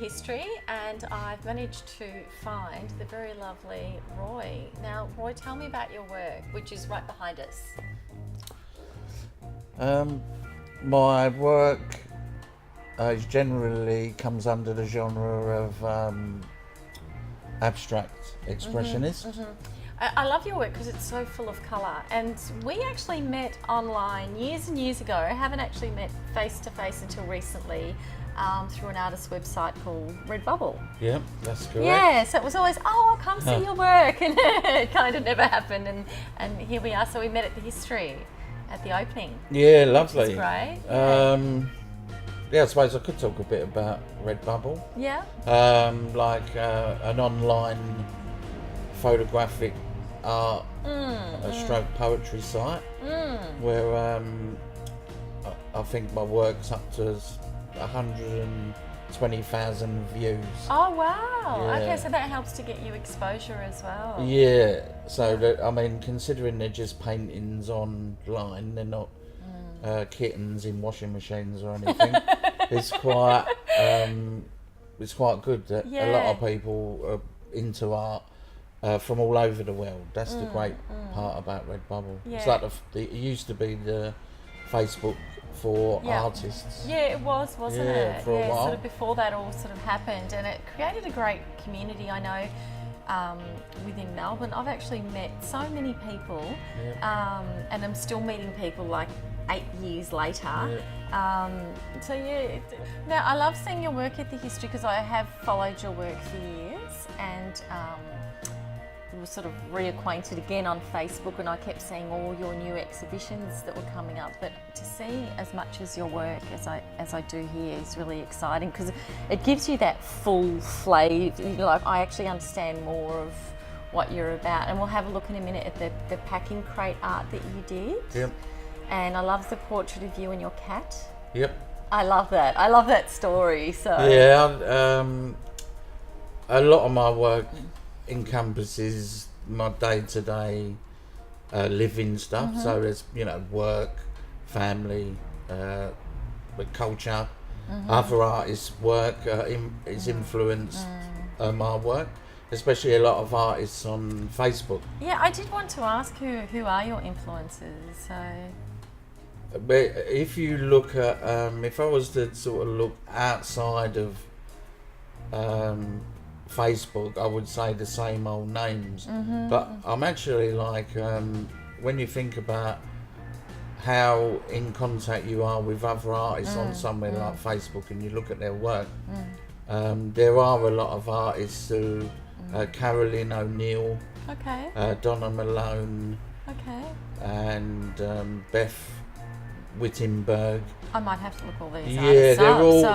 history, and I've managed to find the very lovely Roy. Now, Roy, tell me about your work, which is right behind us. My work generally comes under the genre of abstract expressionist. I love your work because it's so full of colour, and we actually met online years and years ago. I haven't actually met face to face until recently through an artist's website called Redbubble. Yeah, that's correct. Yeah, so it was always, oh, I'll come see your work, and it kind of never happened, and here we are. So we met at the history, at the opening. Yeah, lovely. Which is great. Yeah, I suppose I could talk a bit about Redbubble. Yeah. Like an online photographic art stroke poetry site where I think my work's up to 120,000 views. Oh wow! Yeah. Okay, so that helps to get you exposure as well. Yeah, so that, I mean, considering they're just paintings online, they're not kittens in washing machines or anything. It's quite good that a lot of people are into art from all over the world. That's the great part about Redbubble. Yeah. It's like it used to be the Facebook for artists. Yeah, it was, wasn't it? For a while. Sort of before that all sort of happened, and it created a great community. I know within Melbourne, I've actually met so many people, and I'm still meeting people like 8 years later. So yeah, now I love seeing your work at the history because I have followed your work for years, and we were sort of reacquainted again on Facebook, and I kept seeing all your new exhibitions that were coming up. But to see as much as your work as I do here is really exciting because it gives you that full flavour. Like, I actually understand more of what you're about, and we'll have a look in a minute at the packing crate art that you did. Yep. And I love the portrait of you and your cat. Yep. I love that. I love that story. So yeah, a lot of my work encompasses my day-to-day living stuff. So there's work, family, culture. Other artists' work is influenced my work, especially a lot of artists on Facebook. Yeah, I did want to ask who are your influences? So. But if you look at, if I was to sort of look outside of Facebook, I would say the same old names. But I'm actually like, when you think about how in contact you are with other artists on somewhere like Facebook, and you look at their work, there are a lot of artists who, Caroline O'Neill, Donna Malone, and Beth Wittenberg. I might have to look all these Yeah, artists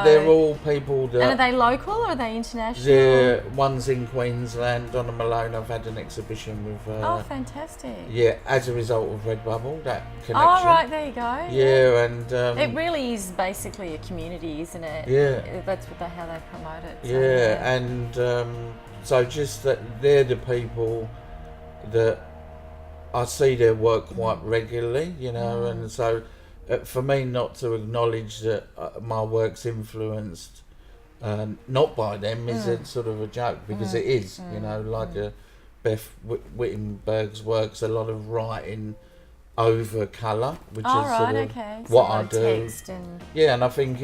they're all people that. And are they local or are they international? Yeah, one's in Queensland. Donna Malone, I've had an exhibition with her. Oh, fantastic. Yeah, as a result of Redbubble, that connection. Oh, right, there you go. Yeah, and it really is basically a community, isn't it? Yeah. That's how they promote it. So, yeah, and so just that they're the people that I see their work quite regularly, and so. For me not to acknowledge that my work's influenced not by them is a sort of a joke, because it is, like Beth Wittenberg's work's a lot of writing over colour, which is sort of what I do. Text and... Yeah, and I think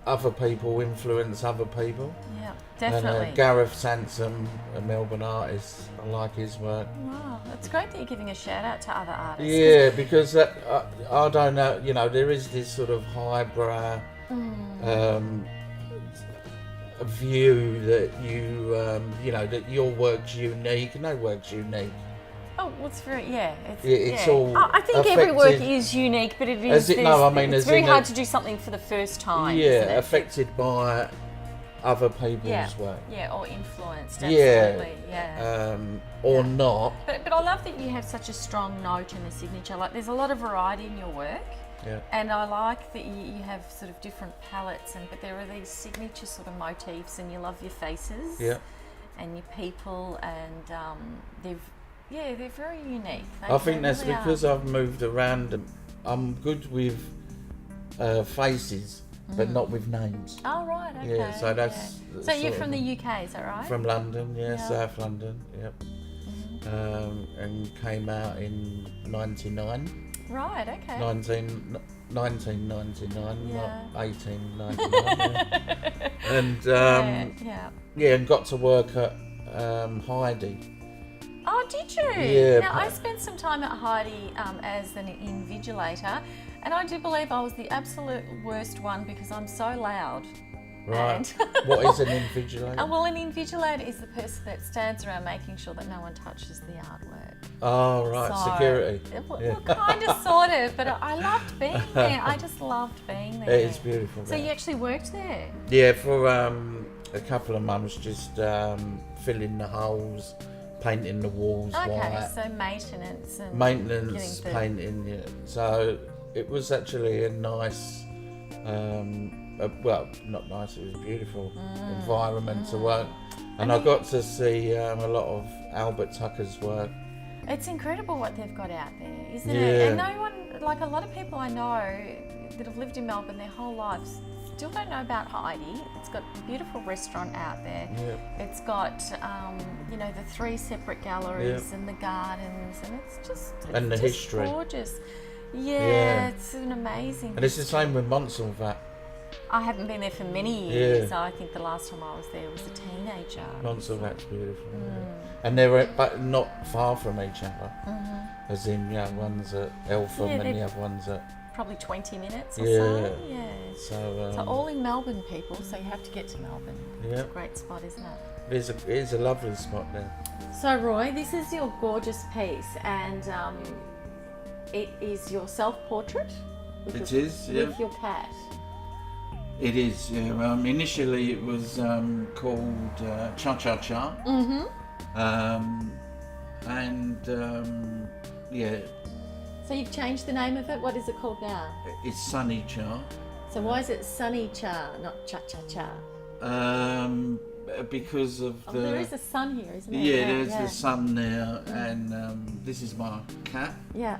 other people influence other people. Yeah, definitely. And Gareth Sansom, a Melbourne artist, I like his work. Wow, it's great that you're giving a shout out to other artists. Yeah, because I don't know, there is this sort of highbrow view that that your work's unique. No work's unique. Oh, well, it's very, it's all I think every work is unique, but it's very hard to do something for the first time. Yeah, isn't it? affected by other people's work. Yeah, or influenced, absolutely, or not. But I love that you have such a strong note in the signature. Like, there's a lot of variety in your work. Yeah. And I like that you have sort of different palettes, but there are these signature sort of motifs, and you love your faces and your people, and they're very unique. I think that's really because I've moved around. I'm good with faces, but not with names. Oh, right, okay. Yeah, so that's... So you're from the UK, is that right? From London, South London, yep. And came out in 99. Right, okay. 1999, not 1899. And and got to work at Heidi. Oh, did you? Yeah. Now, I spent some time at Heidi as an invigilator, and I do believe I was the absolute worst one because I'm so loud. Right. What is an invigilator? Well, an invigilator is the person that stands around making sure that no one touches the artwork. Oh, right, So, security. Well, kind of, sort of, but I loved being there. I just loved being there. It is beautiful. So you actually worked there? Yeah, for a couple of months, just filling the holes, painting the walls white. So maintenance and painting, yeah. So it was actually a nice, well, not nice, it was a beautiful environment to work. And I got to see a lot of Albert Tucker's work. It's incredible what they've got out there, isn't Yeah. it? And no one, like a lot of people I know that have lived in Melbourne their whole lives, still don't know about Heidi. It's got a beautiful restaurant out there. Yeah. It's got, the 3 separate galleries and the gardens, and it's just history. Gorgeous. Yeah, it's an amazing. And it's the same with Montsalvat. I haven't been there for many years. So I think the last time I was there was a teenager. Montsalvat's beautiful. And they're but not far from each other. As in, one's at Eltham and the other one's at... Probably 20 minutes or so. Yeah. So all in Melbourne, people, so you have to get to Melbourne. Yeah. It's a great spot, isn't it? It is a lovely spot there. So, Roy, this is your gorgeous piece, and it is your self-portrait? With your cat. It is, yeah. Initially it was called Cha Cha Cha. So you've changed the name of it? What is it called now? It's Sunny Cha. So why is it Sunny Cha, not Cha Cha Cha? Because of the... there is a sun here, isn't there? Yeah, there's the sun there, and this is my cat. Yeah.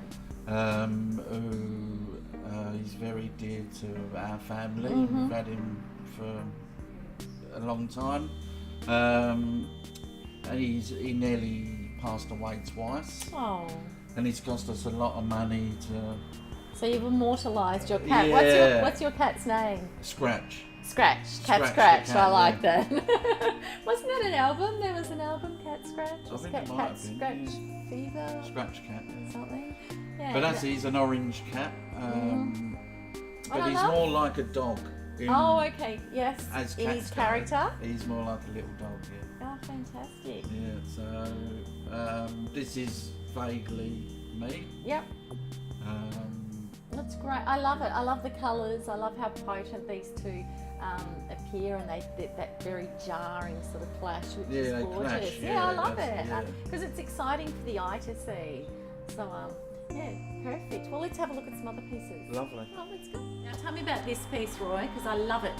He's very dear to our family. We've had him for a long time. And he nearly passed away twice. Oh. And it's cost us a lot of money to... So you've immortalised your cat. Yeah. What's your cat's name? Scratch. Scratch. Cat Scratch. I like that. Wasn't that an album? There was an album, Cat Scratch? I think Cat it might have been, Scratch Fever? Scratch Cat, yeah. Something. Yeah. But he's an orange cat. But he's more like a dog. Okay. Yes. As in his character? He's more like a little dog, yeah. Oh, fantastic. Yeah, so this is vaguely me. Yep. That's great. I love it. I love the colours. I love how potent these two appear, and that very jarring sort of clash, which is gorgeous. Clash, I love it because it's exciting for the eye to see. So perfect. Well, let's have a look at some other pieces. Lovely. Oh, let's go. Now, tell me about this piece, Roy, because I love it.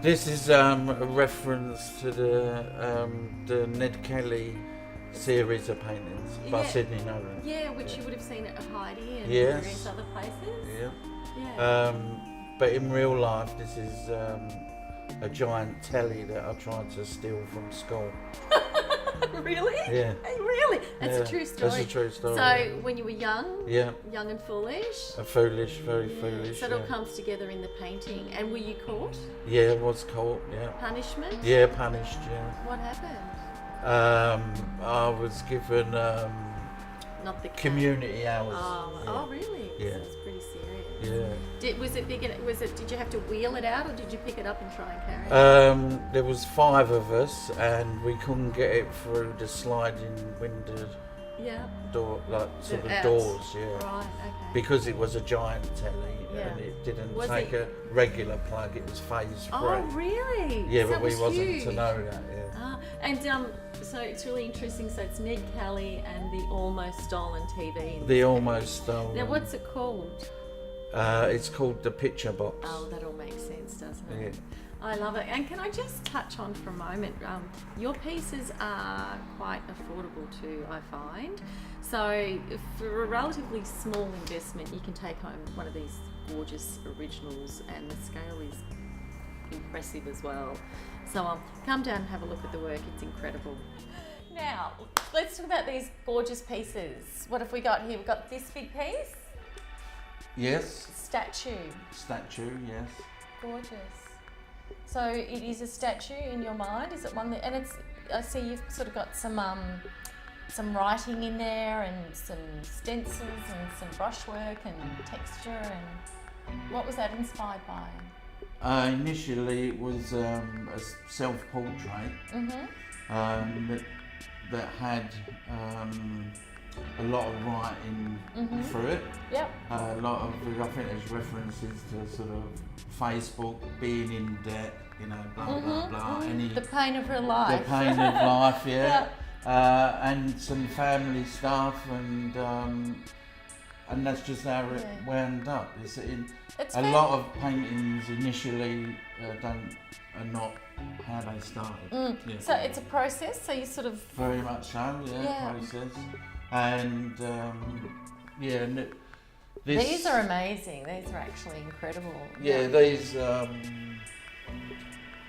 This is a reference to the Ned Kelly series of paintings by Sidney Nolan. Yeah, which you would have seen at Heidi and Yes. various other places. Yeah. But in real life, this is a giant telly that I tried to steal from school. Really? Yeah. Really? That's a true story. That's a true story. So when you were young, yeah, young and foolish. Foolish, very foolish. So it all comes together in the painting. And were you caught? Yeah, I was caught. Yeah. Punishment? Yeah, punished. Yeah. What happened? I was given not the community hours. Oh, really? Yeah. That's pretty serious. Yeah. Did you have to wheel it out, or did you pick it up and try and carry it? There was 5 of us, and we couldn't get it through the sliding window door, like sort of doors. Yeah. Right. Okay. Because it was a giant telly, and it didn't take a regular plug. It was phase free. Oh, really? Yeah, so but we wasn't huge. to know that. Yeah. So it's really interesting. So it's Ned Kelly and the Almost Stolen TV. The Almost Stolen. Now, what's it called? It's called the Picture Box. Oh, that all makes sense, doesn't it? Yeah. I love it. And can I just touch on for a moment, your pieces are quite affordable too, I find. So for a relatively small investment, you can take home one of these gorgeous originals, and the scale is impressive as well. So come down and have a look at the work, it's incredible. Now, let's talk about these gorgeous pieces. What have we got here? We've got this big piece. Yes. Statue. Statue, yes. Gorgeous. So it is a statue in your mind? Is it one that, and it's, I see you've sort of got some writing in there and some stencils and some brushwork and texture, and what was that inspired by? Initially it was a self-portrait that had a lot of writing through it. Yep. A lot of, I think there's references to sort of Facebook, being in debt, you know, blah blah blah. The pain of real life. The pain of life, yeah. And some family stuff, and that's just how it wound up. A lot of paintings initially are not how they started. Yeah. So it's a process. So you sort of very much so, process. And these are amazing. These are actually incredible. Yeah, these.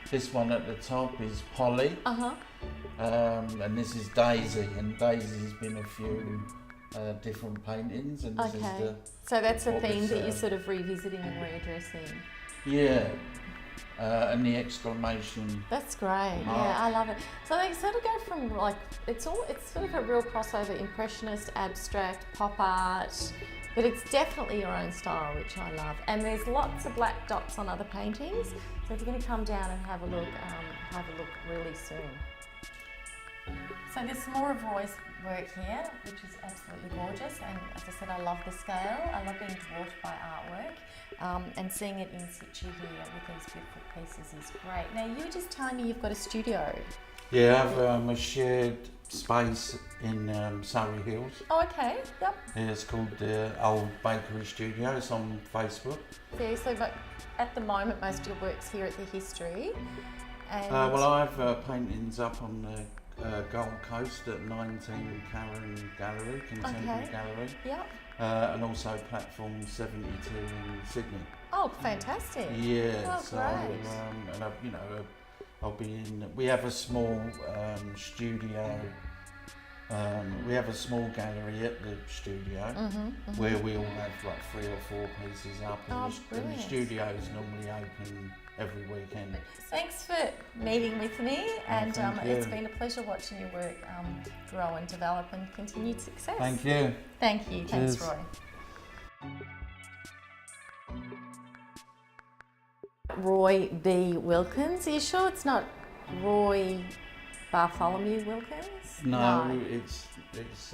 This one at the top is Polly. And this is Daisy, and Daisy's been a few different paintings, and this is the. So that's a theme that you're sort of revisiting and readdressing. Yeah. And the exclamation. That's great. Mark. Yeah, I love it. So they sort of go from like it's sort of a real crossover, impressionist, abstract, pop art, but it's definitely your own style, which I love. And there's lots of black dots on other paintings. So if you're going to come down and have a look really soon. So there's some more of Roy's work here, which is absolutely gorgeous, and as I said, I love the scale. I love being dwarfed by artwork, and seeing it in situ here with these beautiful pieces is great. Now, you were just telling me you've got a studio. Yeah, I have a shared space in Surrey Hills. Oh, okay, yep. Yeah, it's called the Old Bakery Studio. It's on Facebook. Yeah, so but at the moment, most of your work's here at the History. And well, I have paintings up on the Gold Coast at 19 Karen Gallery, Contemporary Gallery. Yep. And also Platform 72 in Sydney. Oh, fantastic. Yeah. Oh, so, great. and I'll be in. We have a small studio. We have a small gallery at the studio where we all have like 3 or 4 pieces up, and the studio is normally open every weekend. Thanks for meeting with me, and it's been a pleasure watching your work grow and develop, and continued success. Thank you. Thank you. Cheers. Thanks, Roy. Roy B. Wilkins. Are you sure it's not Roy Bartholomew Wilkins? No. It's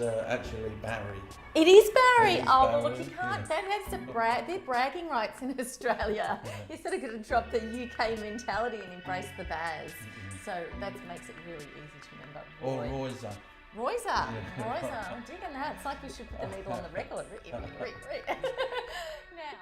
actually Barry. It is Barry. It is Barry. Barry. Well, look, you can't. That has to they're bragging rights in Australia. Yeah. You're sort of going to drop the UK mentality and embrace the Baz. So that makes it really easy to remember. Or Royza. Royza. Yeah. Royza. I'm digging that. It's like we should put the needle on the record. Now.